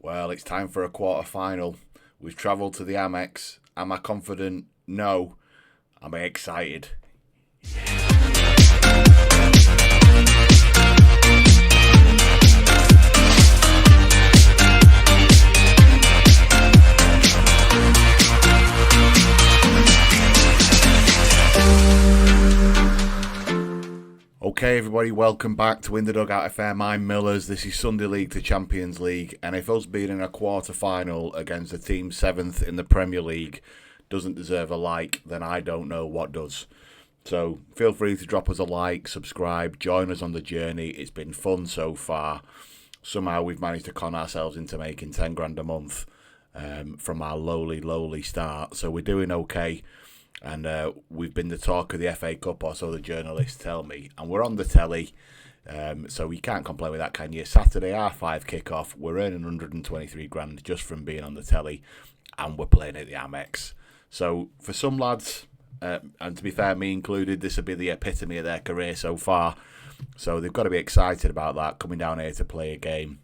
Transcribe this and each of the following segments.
Well, it's time for a quarter final. We've travelled to the Amex. Am I confident? No. Am I excited? Okay, everybody, welcome back to In the Dugout FM. I'm Millers. This is Sunday League to Champions League, and if us being in a quarter final against a team 7th in the Premier League doesn't deserve a like, then I don't know what does. So feel free to drop us a like, subscribe, join us on the journey. It's been fun so far. Somehow we've managed to con ourselves into making 10 grand a month from our lowly start. So we're doing okay. And we've been the talk of the FA Cup, or so the journalists tell me. And we're on the telly, so you can't complain with that, can you? Saturday, R5 kick-off. We're earning 123 grand just from being on the telly, and we're playing at the Amex. So for some lads, and to be fair, me included, this will be the epitome of their career so far. So they've got to be excited about that, coming down here to play a game.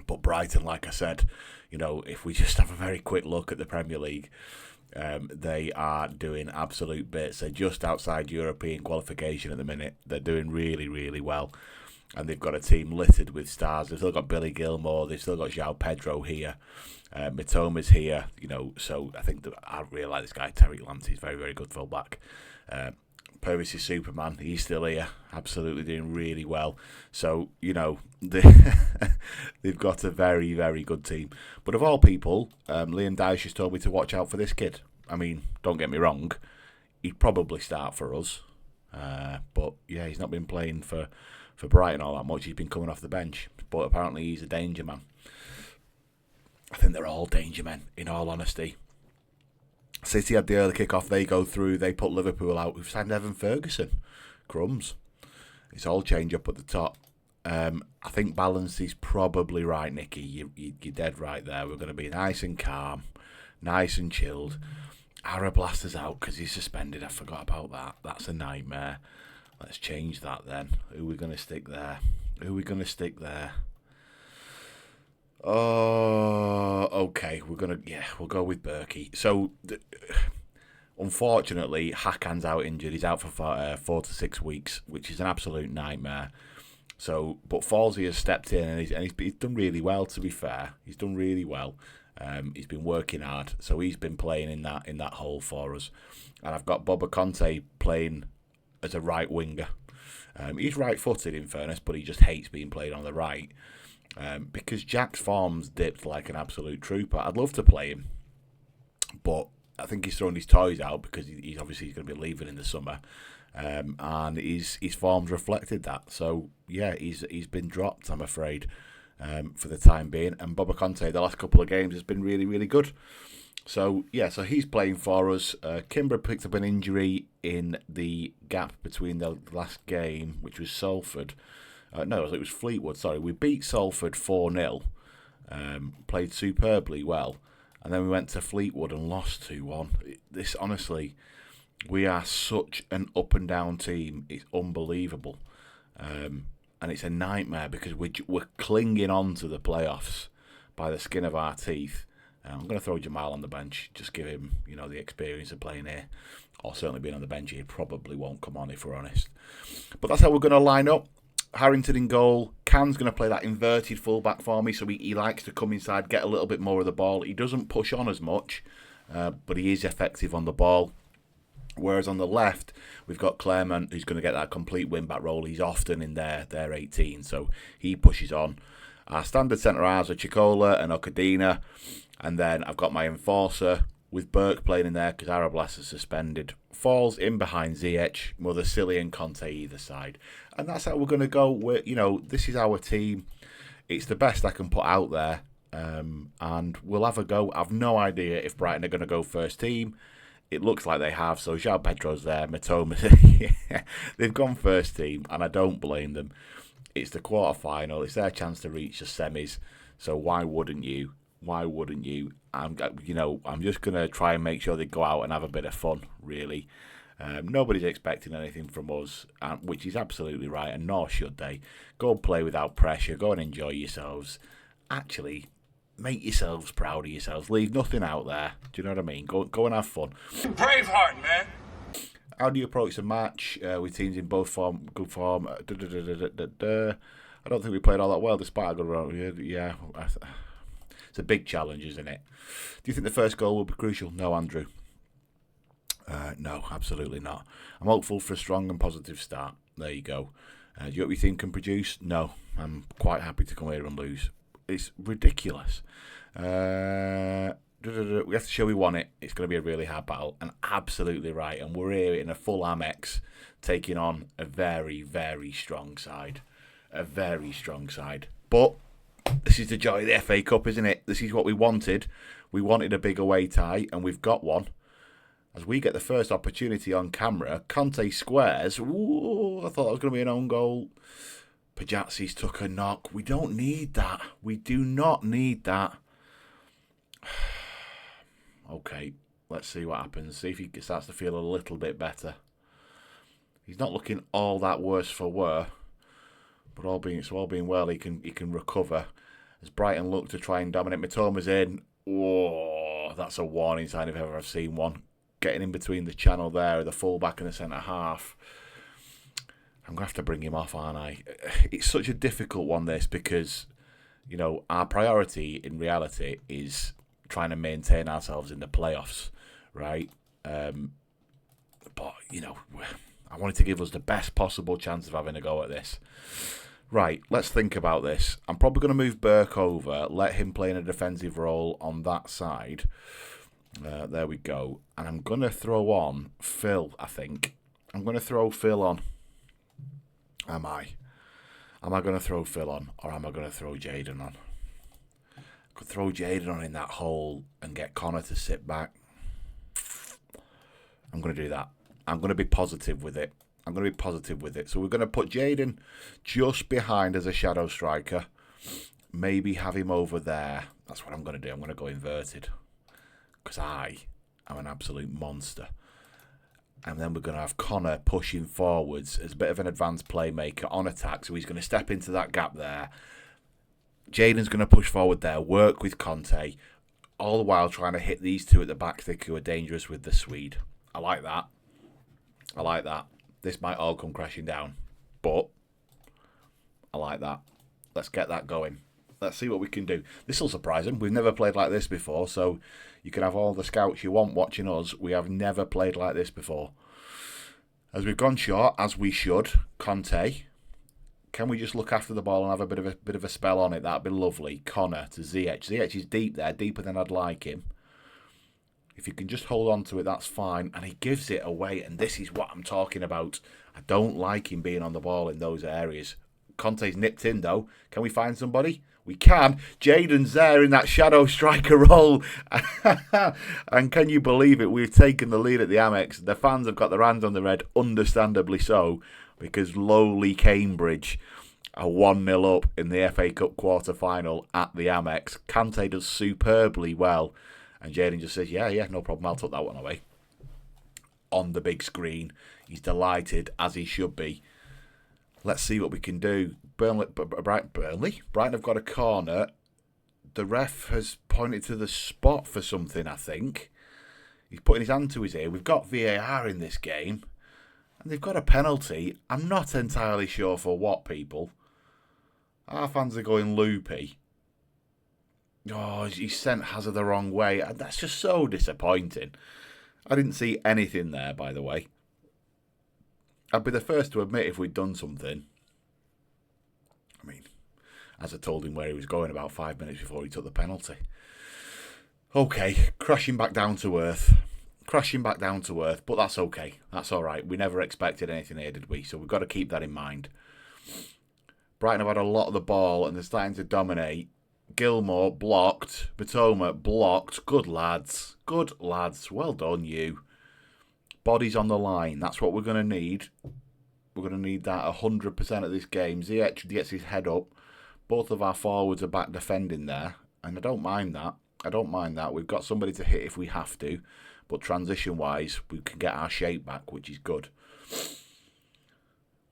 But Brighton, like I said, you know, if we just have a very quick look at the Premier League, they are doing absolute bits. They're just outside European qualification at the minute. They're doing really, really well. And they've got a team littered with stars. They've still got Billy Gilmore. They've still got João Pedro here. Mitoma's here. You know, so I think that I really like this guy, Tariq Lamptey. He's very, very good fullback. Purvis is Superman. He's still here. Absolutely doing really well. So, you know, they've got a very, very good team. But of all people, Liam Dyche has told me to watch out for this kid. I mean, don't get me wrong. He'd probably start for us. But, yeah, he's not been playing for Brighton all that much. He's been coming off the bench. But apparently he's a danger man. I think they're all danger men, in all honesty. City had the early kick-off, they go through, they put Liverpool out. We've signed Evan Ferguson. Crumbs. It's all change up at the top. I think balance is probably right, Nicky. You're dead right there. We're going to be nice and calm, nice and chilled. Arablaster's out because he's suspended. I forgot about that. That's a nightmare. Let's change that then. Who are we going to stick there? Oh, okay. We'll go with Berkey. So, unfortunately, Hakan's out injured. He's out for 4 to 6 weeks, which is an absolute nightmare. So, but Falsey has stepped in and he's done really well. To be fair, he's done really well. He's been working hard, so he's been playing in that hole for us. And I've got Boba Conte playing as a right winger. He's right-footed, in fairness, but he just hates being played on the right. Because Jack's form's dipped like an absolute trooper. I'd love to play him, but I think he's thrown his toys out because he's obviously going to be leaving in the summer, and his form's reflected that. So yeah, he's been dropped, I'm afraid, for the time being. And Boba Conte, the last couple of games, has been really, really good. So yeah, so he's playing for us. Kimbra picked up an injury in the gap between the last game, which was Salford. No, it was Fleetwood, sorry. We beat Salford 4-0, played superbly well, and then we went to Fleetwood and lost 2-1. This, honestly, we are such an up-and-down team. It's unbelievable. And it's a nightmare because we're clinging on to the playoffs by the skin of our teeth. I'm going to throw Jamal on the bench, just give him, you know, the experience of playing here. Or certainly being on the bench, he probably won't come on if we're honest. But that's how we're going to line up. Harrington in goal. Can's going to play that inverted fullback for me, so he likes to come inside, get a little bit more of the ball. He doesn't push on as much, but he is effective on the ball. Whereas on the left, we've got Claremont, who's going to get that complete win-back role. He's often in their 18, so he pushes on. Our standard centre-halves are Chicola and Okadina, and then I've got my enforcer with Burke playing in there because Arablas is suspended. Falls in behind Ziyech, Mother Silly and Conte either side. And that's how we're going to go. This is our team. It's the best I can put out there. And we'll have a go. I've no idea if Brighton are going to go first team. It looks like they have. So João Pedro's there. Mitoma. Yeah, they've gone first team. And I don't blame them. It's the quarter final. It's their chance to reach the semis. So why wouldn't you? I'm just going to try and make sure they go out and have a bit of fun, really. Nobody's expecting anything from us, which is absolutely right, and nor should they. Go and play without pressure. Go and enjoy yourselves. Actually, Make yourselves proud of yourselves. Leave nothing out there. Do you know what I mean? Go and have fun. Braveheart, man. How do you approach the match with teams in both good form? I don't think we played all that well despite a good run. Yeah, it's a big challenge, isn't it? Do you think the first goal will be crucial? No, Andrew. No, absolutely not. I'm hopeful for a strong and positive start. There you go. Do you know what we think can produce? No, I'm quite happy to come here and lose. It's ridiculous. We have to show we want it. It's going to be a really hard battle, and absolutely right. And we're here in a full Amex, taking on a very, very strong side. A very strong side. But this is the joy of the FA Cup, isn't it? This is what we wanted. We wanted a big away tie, and we've got one. As we get the first opportunity on camera, Conte squares. Ooh, I thought that was going to be an own goal. Pajazzi's took a knock. We don't need that. We do not need that. Okay, let's see what happens. See if he starts to feel a little bit better. He's not looking all that worse for wear, but all being well, he can recover. As Brighton look to try and dominate, Mitoma's in. Whoa, that's a warning sign if ever I've seen one. Getting in between the channel there, the full-back and the centre half. I'm going to have to bring him off, aren't I? It's such a difficult one, this, because, you know, our priority in reality is trying to maintain ourselves in the playoffs, right? But, you know, I wanted to give us the best possible chance of having a go at this. Right, let's think about this. I'm probably going to move Burke over, let him play in a defensive role on that side. There we go. And I'm going to throw on Phil, I think. I'm going to throw Phil on. Am I? Am I going to throw Phil on, or am I going to throw Jayden on? I could throw Jayden on in that hole and get Connor to sit back. I'm going to do that. I'm going to be positive with it. So we're going to put Jayden just behind as a shadow striker. Maybe have him over there. That's what I'm going to do. I'm going to go inverted. Because I am an absolute monster. And then we're going to have Connor pushing forwards as a bit of an advanced playmaker on attack. So he's going to step into that gap there. Jayden's going to push forward there, work with Conte, all the while trying to hit these two at the back thick who are dangerous with the Swede. I like that. This might all come crashing down. But I like that. Let's get that going. Let's see what we can do. This will surprise him. We've never played like this before, so you can have all the scouts you want watching us. We have never played like this before. As we've gone short, as we should, Conte, can we just look after the ball and have a bit of a spell on it? That'd be lovely. Connor to Ziyech. Ziyech is deep there, deeper than I'd like him. If you can just hold on to it, that's fine. And he gives it away, and this is what I'm talking about. I don't like him being on the ball in those areas. Conte's nipped in, though. Can we find somebody? We can. Jayden's there in that shadow striker role. And can you believe it? We've taken the lead at the Amex. The fans have got their hands on the red, understandably so, because lowly Cambridge are 1-0 up in the FA Cup quarter-final at the Amex. Kante does superbly well. And Jayden just says, yeah, no problem. I'll tuck that one away. On the big screen. He's delighted, as he should be. Let's see what we can do. Brighton have got a corner. The ref has pointed to the spot for something, I think. He's putting his hand to his ear. We've got VAR in this game. And they've got a penalty. I'm not entirely sure for what, people. Our fans are going loopy. Oh, he sent Hazard the wrong way. That's just so disappointing. I didn't see anything there, by the way. I'd be the first to admit if we'd done something. I mean, as I told him where he was going about 5 minutes before he took the penalty. Okay, crashing back down to earth. But that's okay. That's all right. We never expected anything here, did we? So we've got to keep that in mind. Brighton have had a lot of the ball and they're starting to dominate. Gilmore blocked. Batoma blocked. Good lads. Well done, you. Bodies on the line. That's what we're going to need. We're going to need that 100% of this game. Ziyech gets his head up. Both of our forwards are back defending there. And I don't mind that. We've got somebody to hit if we have to. But transition-wise, we can get our shape back, which is good.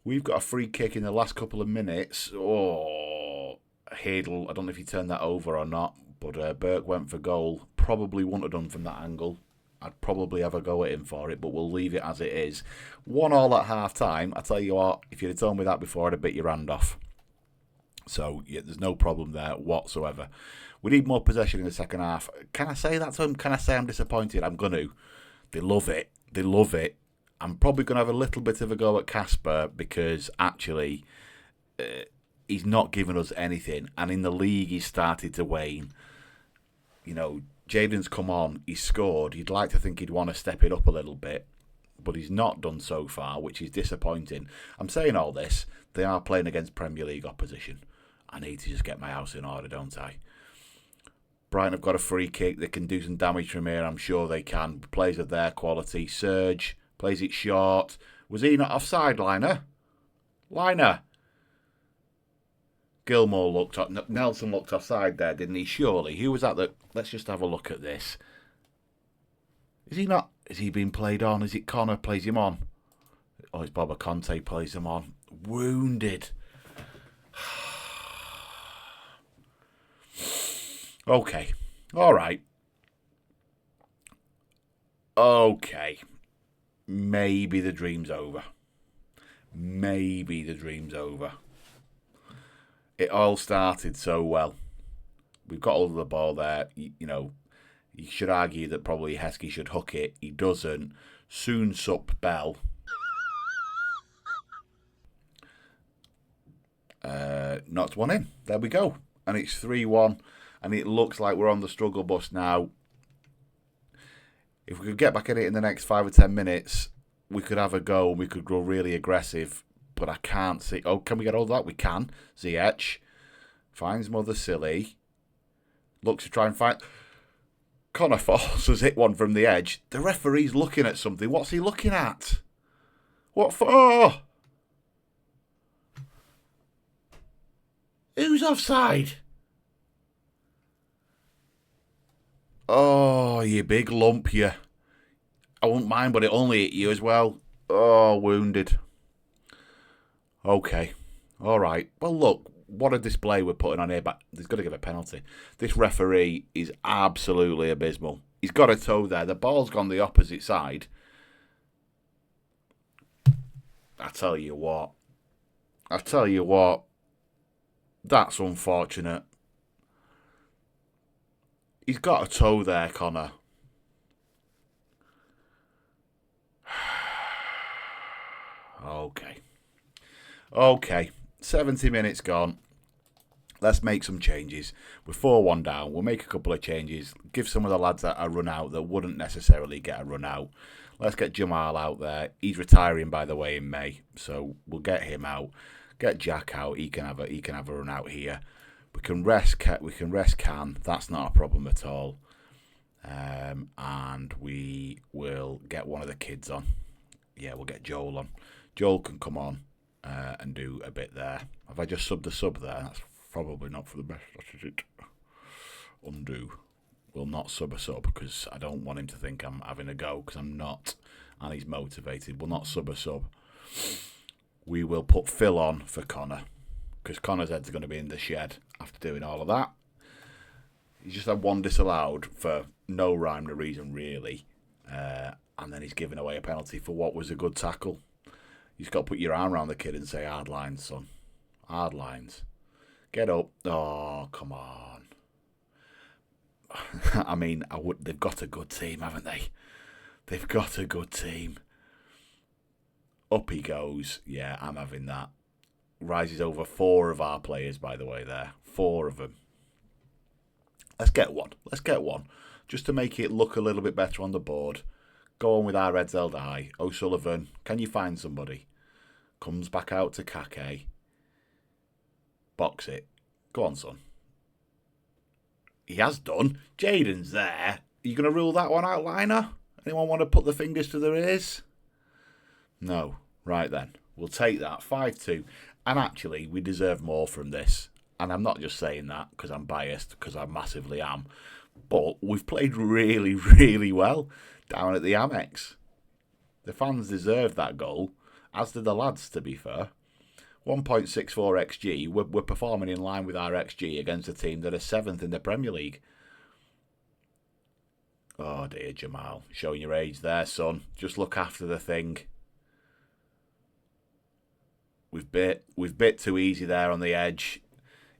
We've got a free kick in the last couple of minutes. Oh, Hadel. I don't know if he turned that over or not. But Burke went for goal. Probably wouldn't have done from that angle. I'd probably have a go at him for it, but we'll leave it as it is. 1-1 at half-time. I tell you what, if you'd have told me that before, I'd have bit your hand off. So, yeah, there's no problem there whatsoever. We need more possession in the second half. Can I say that to them? Can I say I'm disappointed? I'm going to. They love it. They love it. I'm probably going to have a little bit of a go at Casper because, actually, he's not given us anything. And in the league, he's started to wane. You know, Jaden's come on, he's scored. You'd like to think he'd want to step it up a little bit, but he's not done so far, which is disappointing. I'm saying all this, they are playing against Premier League opposition. I need to just get my house in order, don't I? Brighton have got a free kick. They can do some damage from here, I'm sure they can. Players of their quality. Serge plays it short. Was he not offside, Liner? Gilmore looked up. Nelson looked offside there, didn't he? Surely. Who was that? Let's just have a look at this. Is he not? Is he being played on? Is it Connor plays him on? Oh, it's Boba Conte plays him on. Wounded. Okay. All right. Okay. Maybe the dream's over. It all started so well. We've got all of the ball there. You know, you should argue that probably Heskey should hook it. He doesn't. Soon sup Bell. Knocked one in. There we go. And it's 3-1. And it looks like we're on the struggle bus now. If we could get back in it in the next 5 or 10 minutes, we could have a go. We could grow really aggressive. But I can't see. Oh, can we get all that? We can. Ziyech finds Mother Silly. Looks to try and find. Connor Force has hit one from the edge. The referee's looking at something. What's he looking at? What for? Oh! Who's offside? Oh, you big lump, you. I wouldn't mind, but it only hit you as well. Oh, wounded. Okay. All right. Well, look, what a display we're putting on here, but he's got to give a penalty. This referee is absolutely abysmal. He's got a toe there. The ball's gone the opposite side. I tell you what. That's unfortunate. He's got a toe there, Connor. Okay. 70 minutes gone. Let's make some changes. We're 4-1 down. We'll make a couple of changes. Give some of the lads a run out that wouldn't necessarily get a run out. Let's get Jamal out there. He's retiring, by the way, in May. So we'll get him out. Get Jack out. He can have a run out here. We can rest Can. That's not a problem at all. And we will get one of the kids on. Yeah, we'll get Joel on. Joel can come on and do a bit there. Have I just subbed the sub there? That's probably not for the best. That is it. Undo. Will not sub a sub because I don't want him to think I'm having a go because I'm not. And he's motivated. We'll not sub a sub. We will put Phil on for Connor because Connor's head's going to be in the shed after doing all of that. He's just had one disallowed for no rhyme or reason, really. And then he's giving away a penalty for what was a good tackle. You've got to put your arm around the kid and say, hard lines, son. Hard lines. Get up. Oh, come on. I mean, they've got a good team, haven't they? They've got a good team. Up he goes. Yeah, I'm having that. Rises over 4 of our players, by the way, there. 4 of them. Let's get one. Just to make it look a little bit better on the board. Go on with our heads held high. O'Sullivan, can you find somebody? Comes back out to Kake. Box it. Go on, son. He has done. Jaden's there. Are you going to rule that one out, Liner? Anyone want to put the fingers to their ears? No. Right then. We'll take that. 5-2. And actually, we deserve more from this. And I'm not just saying that because I'm biased, because I massively am. But we've played really, really well down at the Amex. The fans deserved that goal, as did the lads, to be fair. 1.64 XG. We're performing in line with our XG against a team that are 7th in the Premier League. Oh dear, Jamal. Showing your age there, son. Just look after the thing. We've bit too easy there on the edge.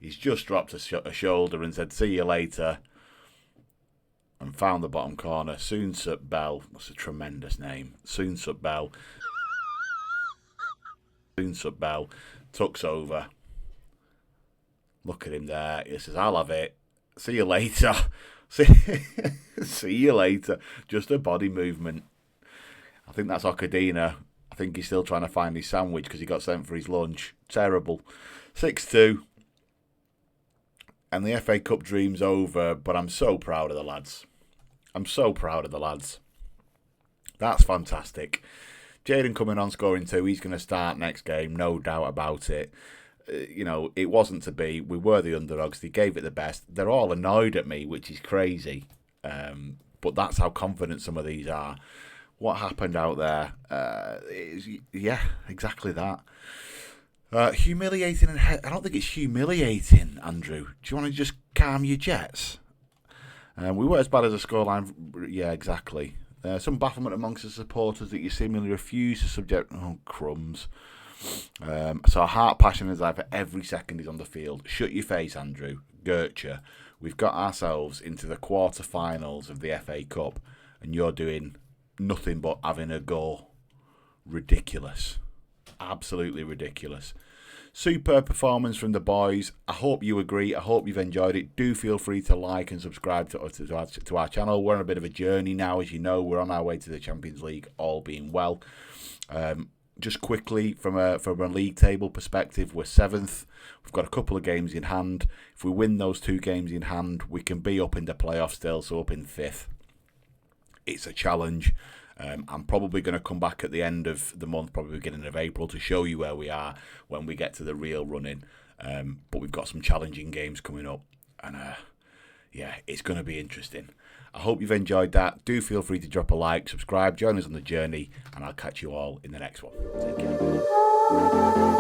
He's just dropped a shoulder and said, see you later. And found the bottom corner. Soonsup Bell. That's a tremendous name. Soonsup Bell. Soonsup Bell tucks over. Look at him there. He says, I'll have it. See you later. See you later. Just a body movement. I think that's Okadina. I think he's still trying to find his sandwich because he got sent for his lunch. Terrible. 6-2. And the FA Cup dream's over, but I'm so proud of the lads. I'm so proud of the lads. That's fantastic. Jaden coming on scoring 2. He's going to start next game, no doubt about it. It wasn't to be. We were the underdogs. They gave it the best. They're all annoyed at me, which is crazy. But that's how confident some of these are. What happened out there? Exactly that. Humiliating. I don't think it's humiliating, Andrew. Do you want to just calm your jets? We were as bad as a scoreline. Yeah, exactly. Some bafflement amongst the supporters that you seemingly refuse to subject. Oh, crumbs. So heart, passion, and desire for every second is on the field. Shut your face, Andrew. Gertrude. We've got ourselves into the quarterfinals of the FA Cup, and you're doing nothing but having a go. Ridiculous. Absolutely ridiculous. Superb performance from the boys. I hope you agree. I hope you've enjoyed it. Do feel free to like and subscribe to our channel. We're on a bit of a journey now, as you know. We're on our way to the Champions League, all being well. Just quickly, from a league table perspective, we're 7th. We've got a couple of games in hand. If we win those 2 games in hand, we can be up in the playoffs still, so up in 5th. It's a challenge. I'm probably going to come back at the end of the month, probably beginning of April, to show you where we are when we get to the real running. But we've got some challenging games coming up. And it's going to be interesting. I hope you've enjoyed that. Do feel free to drop a like, subscribe, join us on the journey, and I'll catch you all in the next one. Take care.